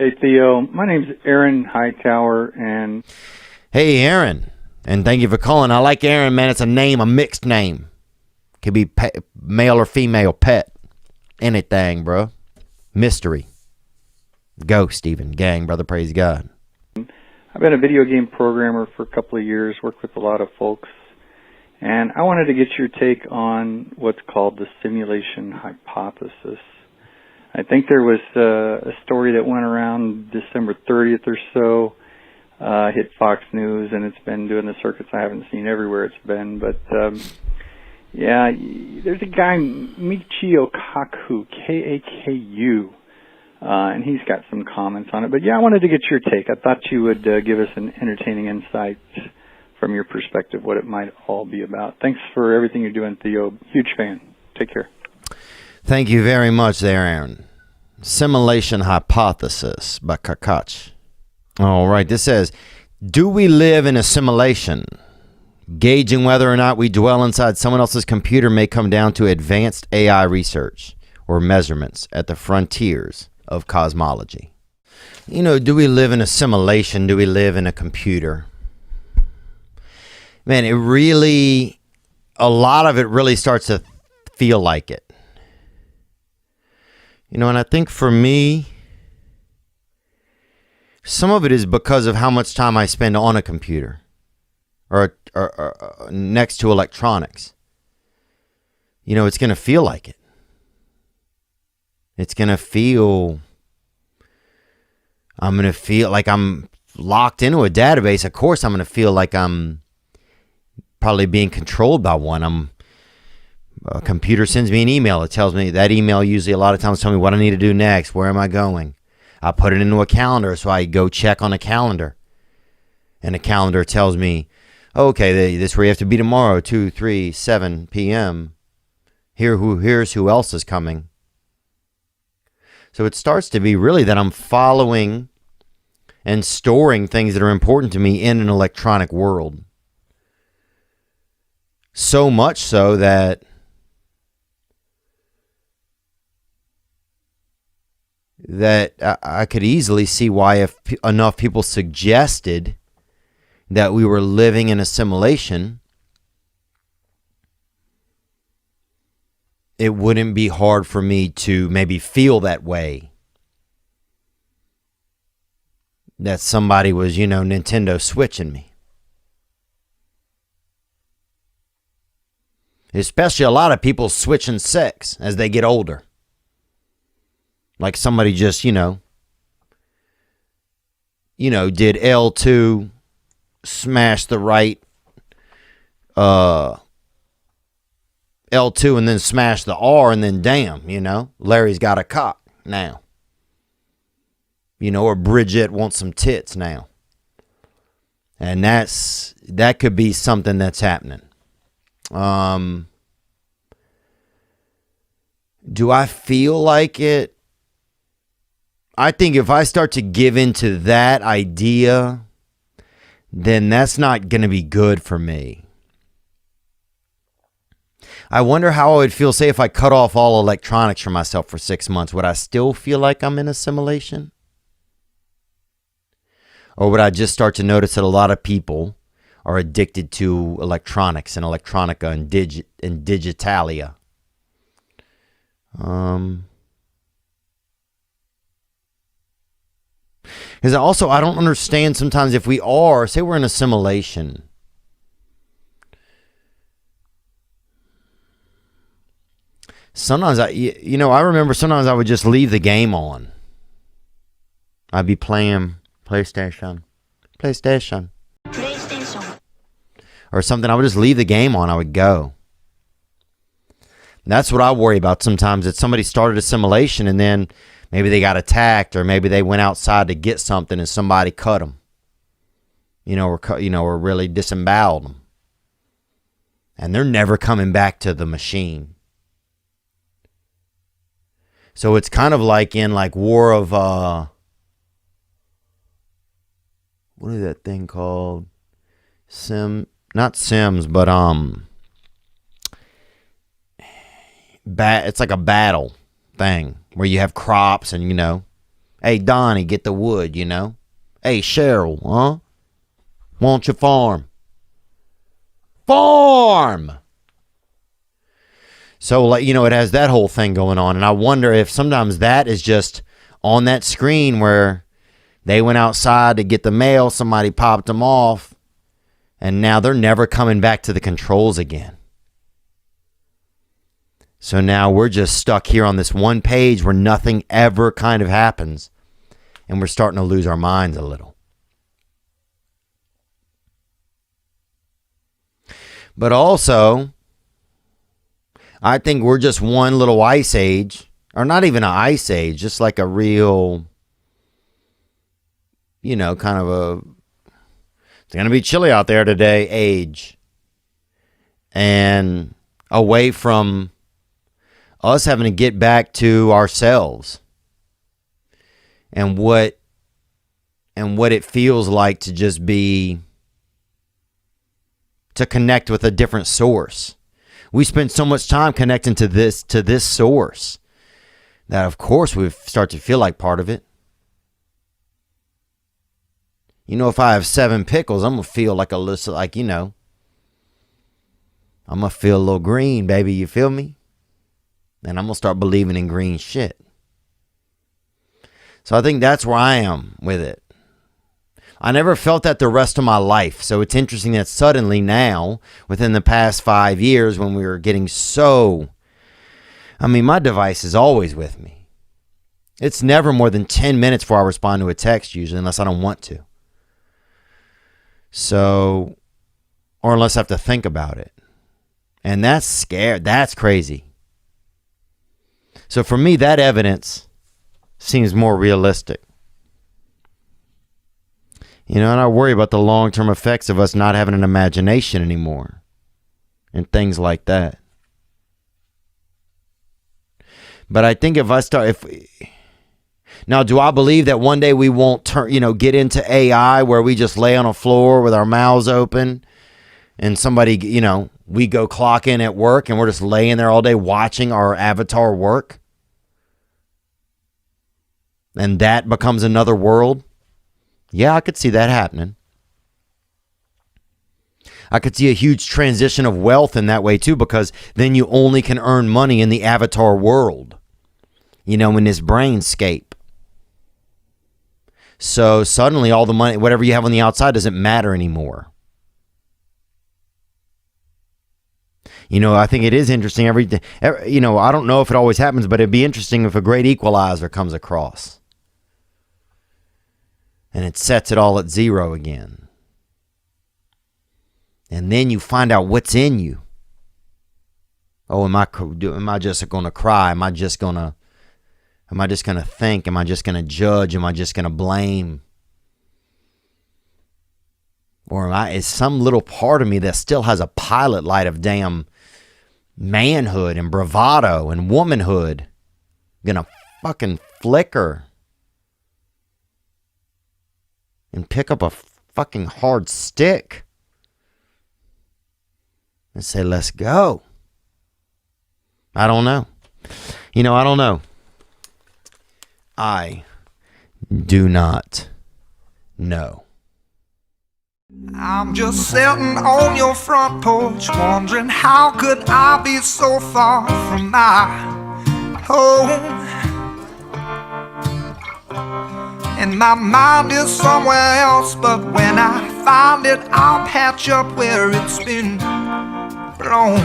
Hey, Theo. My name's Aaron Hightower, and... Hey, Aaron. And thank you for calling. I like Aaron, man. It's a name, a mixed name. Could be male or female, pet. Anything, bro. Mystery. Ghost, even. Gang, brother, praise God. I've been a video game programmer for a couple of years, worked with a lot of folks, and I wanted to get your take on what's called the simulation hypothesis. I think there was a story that went around December 30th or so, hit Fox News, and it's been doing the circuits. I haven't seen everywhere it's been, but yeah, there's a guy, Michio Kaku, K-A-K-U, and he's got some comments on it. But yeah, I wanted to get your take. I thought you would give us an entertaining insight from your perspective, what it might all be about. Thanks for everything you're doing, Theo. Huge fan. Take care. Thank you very much there, Aaron. Simulation Hypothesis by Kakach. All right, this says, do we live in a simulation? Gauging whether or not we dwell inside someone else's computer may come down to advanced AI research or measurements at the frontiers of cosmology. You know, do we live in a simulation? Do we live in a computer? Man, it really, a lot of it really starts to feel like it. You know, and I think for me, some of it is because of how much time I spend on a computer or next to electronics. You know, it's going to feel like it. It's going to feel, I'm going to feel like I'm locked into a database. Of course, I'm going to feel like I'm probably being controlled by one. A computer sends me an email. It tells me, that email usually a lot of times tells me what I need to do next. Where am I going? I put it into a calendar, so I go check on a calendar. And the calendar tells me, okay, this is where you have to be tomorrow, 2, 3, 7 p.m. Here's who else is coming. So it starts to be really that I'm following and storing things that are important to me in an electronic world. So much so that I could easily see why if enough people suggested that we were living in a simulation, it wouldn't be hard for me to maybe feel that way. That somebody was, Nintendo Switching me. Especially a lot of people switching sex as they get older. Like somebody just, did L2, smash the right L2 and then smash the R and then damn, Larry's got a cock now. Or Bridget wants some tits now. And that could be something that's happening. Do I feel like it? I think if I start to give into that idea, then that's not going to be good for me. I wonder how I would feel, say, if I cut off all electronics from myself for 6 months. Would I still feel like I'm in a simulation? Or would I just start to notice that a lot of people are addicted to electronics and electronica and digitalia? Because also, I don't understand sometimes if we are, say we're in a simulation. Sometimes I remember sometimes I would just leave the game on. I'd be playing PlayStation. Or something. I would just leave the game on. I would go. That's what I worry about sometimes, that somebody started a simulation and then maybe they got attacked, or maybe they went outside to get something and somebody cut them. Or really disemboweled them. And they're never coming back to the machine. So it's kind of like in War of what is that thing called? Not Sims, but it's like a battle thing where you have crops and Hey, Donnie, get the wood, you know. Hey, Cheryl, huh? Won't you farm? Farm! So, like, you know, it has that whole thing going on. And I wonder if sometimes that is just on that screen where they went outside to get the mail, somebody popped them off, and now they're never coming back to the controls again. So now we're just stuck here on this one page where nothing ever kind of happens, and we're starting to lose our minds a little. But also, I think we're just one little ice age, or not even an ice age, just like a real, you know, kind of a, it's going to be chilly out there today age. And away from us having to get back to ourselves and what it feels like to just be, to connect with a different source. We spend so much time connecting to this source that of course we start to feel like part of it. You know, if I have 7 pickles, I'm going to feel like you know, I'm going to feel a little green, baby. You feel me? And I'm going to start believing in green shit. So I think that's where I am with it. I never felt that the rest of my life. So it's interesting that suddenly now, within the past 5 years, when we were getting so, I mean, my device is always with me. It's never more than 10 minutes before I respond to a text usually, unless I don't want to. So, or unless I have to think about it. And that's scary. That's crazy. So for me, that evidence seems more realistic. You know, and I worry about the long-term effects of us not having an imagination anymore and things like that. But I think now, do I believe that one day we won't get into AI where we just lay on a floor with our mouths open and somebody, you know, we go clock in at work and we're just laying there all day watching our avatar work? And that becomes another world? Yeah, I could see that happening. I could see a huge transition of wealth in that way too, because then you only can earn money in the avatar world, you know, in this brainscape. So suddenly all the money, whatever you have on the outside, doesn't matter anymore. You know, I think it is interesting. You know, I don't know if it always happens, but it'd be interesting if a great equalizer comes across. And it sets it all at 0 again. And then you find out what's in you. Oh, am I just going to cry? Am I just going to think? Am I just going to judge? Am I just going to blame? Or is some little part of me that still has a pilot light of damn manhood and bravado and womanhood going to fucking flicker and pick up a fucking hard stick and say, let's go? I don't know. You know, I don't know. I do not know. I'm just sitting on your front porch, wondering how could I be so far from my home? And my mind is somewhere else, but when I find it, I'll patch up where it's been blown.